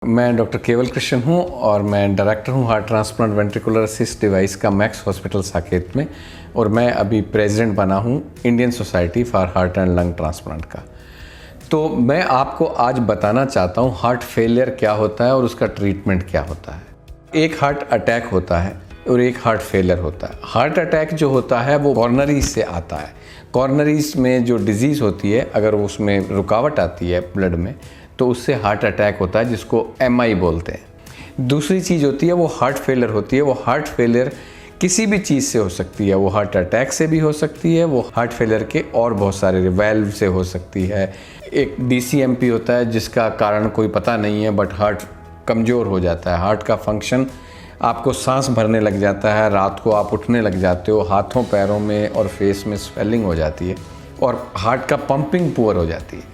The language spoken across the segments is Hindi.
मैं डॉक्टर केवल कृष्ण हूँ और मैं डायरेक्टर हूँ heart transplant ventricular assist device का मैक्स हॉस्पिटल साकेत में। और मैं अभी प्रेसिडेंट बना हूँ Indian society for heart and lung transplant का। तो मैं आपको आज बताना चाहता हूँ हार्ट फेलियर क्या होता है और उसका ट्रीटमेंट क्या होता है। एक हार्ट अटैक होता है और एक हार्ट फेलियर होता है। हार्ट अटैक जो होता है वो कॉर्नरीज से आता है। कॉर्नरीज में जो डिजीज़ होती है, अगर उसमें रुकावट आती है ब्लड में, तो उससे हार्ट अटैक होता है, जिसको MI बोलते हैं। दूसरी चीज़ होती है वो हार्ट फेलियर होती है। वो हार्ट फेलियर किसी भी चीज़ से हो सकती है। वो हार्ट अटैक से भी हो सकती है, वो हार्ट फेलियर के और बहुत सारे वैल्व से हो सकती है। एक DCMP होता है जिसका कारण कोई पता नहीं है, बट हार्ट कमज़ोर हो जाता है। हार्ट का फंक्शन, आपको सांस भरने लग जाता है, रात को आप उठने लग जाते हो, हाथों पैरों में और फेस में स्वेलिंग हो जाती है और हार्ट का पंपिंग पुअर हो जाती है।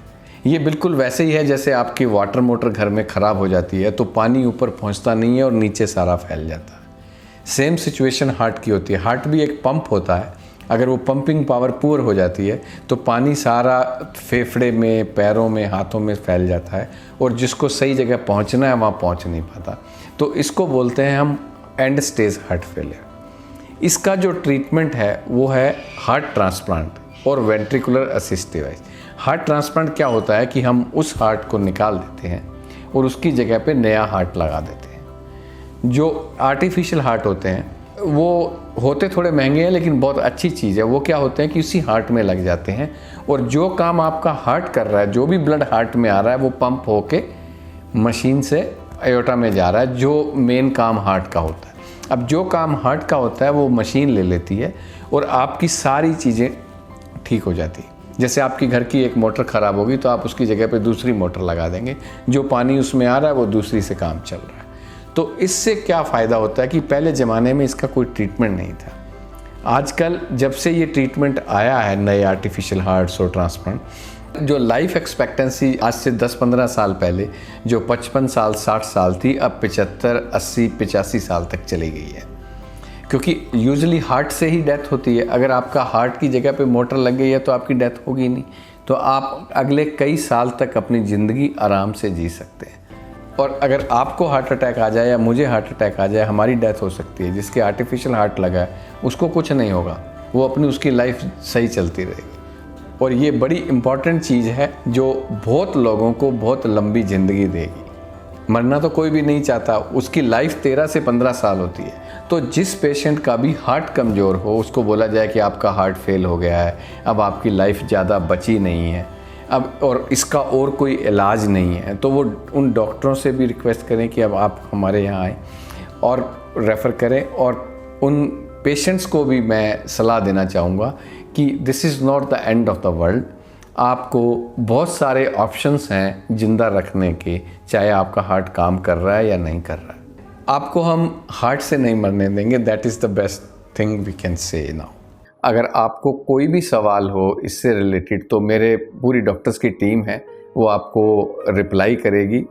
ये बिल्कुल वैसे ही है जैसे आपकी वाटर मोटर घर में ख़राब हो जाती है तो पानी ऊपर पहुंचता नहीं है और नीचे सारा फैल जाता है। सेम सिचुएशन हार्ट की होती है। हार्ट भी एक पंप होता है। अगर वो पंपिंग पावर पुअर हो जाती है तो पानी सारा फेफड़े में, पैरों में, हाथों में फैल जाता है और जिसको सही जगह पहुंचना है वहाँ पहुंच नहीं पाता। तो इसको बोलते हैं हम एंड स्टेज हार्ट फेलियर। इसका जो ट्रीटमेंट है वो है हार्ट ट्रांसप्लांट और ventricular assist device. Heart transplant क्या होता है कि हम उस हार्ट को निकाल देते हैं और उसकी जगह पे नया हार्ट लगा देते हैं। जो आर्टिफिशियल हार्ट होते हैं वो होते थोड़े महंगे हैं, लेकिन बहुत अच्छी चीज़ है। वो क्या होते हैं कि उसी हार्ट में लग जाते हैं और जो काम आपका हार्ट कर रहा है, जो भी ब्लड हार्ट में आ रहा है, वो पंप होके मशीन से एओर्टा में जा रहा है, जो मेन काम हार्ट का होता है। अब जो काम हार्ट का होता है वो मशीन ले लेती है और आपकी सारी चीज़ें ठीक हो जाती है। जैसे आपकी घर की एक मोटर ख़राब होगी तो आप उसकी जगह पे दूसरी मोटर लगा देंगे, जो पानी उसमें आ रहा है वो दूसरी से काम चल रहा है। तो इससे क्या फ़ायदा होता है कि पहले ज़माने में इसका कोई ट्रीटमेंट नहीं था। आजकल जब से ये ट्रीटमेंट आया है, नए आर्टिफिशियल हार्ट्स और ट्रांसप्लांट, जो लाइफ एक्सपेक्टेंसी आज से 10-15 साल पहले जो 55 साल 60 साल थी, अब 75, 80, 85 साल तक चली गई है। क्योंकि यूजुअली हार्ट से ही डेथ होती है। अगर आपका हार्ट की जगह पे मोटर लग गई है तो आपकी डेथ होगी नहीं। तो आप अगले कई साल तक अपनी ज़िंदगी आराम से जी सकते हैं। और अगर आपको हार्ट अटैक आ जाए या मुझे हार्ट अटैक आ जाए, हमारी डेथ हो सकती है। जिसके आर्टिफिशियल हार्ट लगा है उसको कुछ नहीं होगा, वो अपनी उसकी लाइफ सही चलती रहेगी। और ये बड़ी इम्पॉर्टेंट चीज़ है जो बहुत लोगों को बहुत लंबी ज़िंदगी देगी। मरना तो कोई भी नहीं चाहता, उसकी लाइफ 13 से 15 साल होती है। तो जिस पेशेंट का भी हार्ट कमज़ोर हो, उसको बोला जाए कि आपका हार्ट फेल हो गया है, अब आपकी लाइफ ज़्यादा बची नहीं है, अब और इसका और कोई इलाज नहीं है, तो वो उन डॉक्टरों से भी रिक्वेस्ट करें कि अब आप हमारे यहाँ आएँ और रेफ़र करें। और उन पेशेंट्स को भी मैं सलाह देना चाहूँगा कि this is not the end of the world. आपको बहुत सारे ऑप्शंस हैं ज़िंदा रखने के, चाहे आपका हार्ट काम कर रहा है या नहीं कर रहा है। आपको हम हार्ट से नहीं मरने देंगे। That is the best thing we can say now. अगर आपको कोई भी सवाल हो इससे रिलेटेड तो मेरे पूरी डॉक्टर्स की टीम है, वो आपको रिप्लाई करेगी।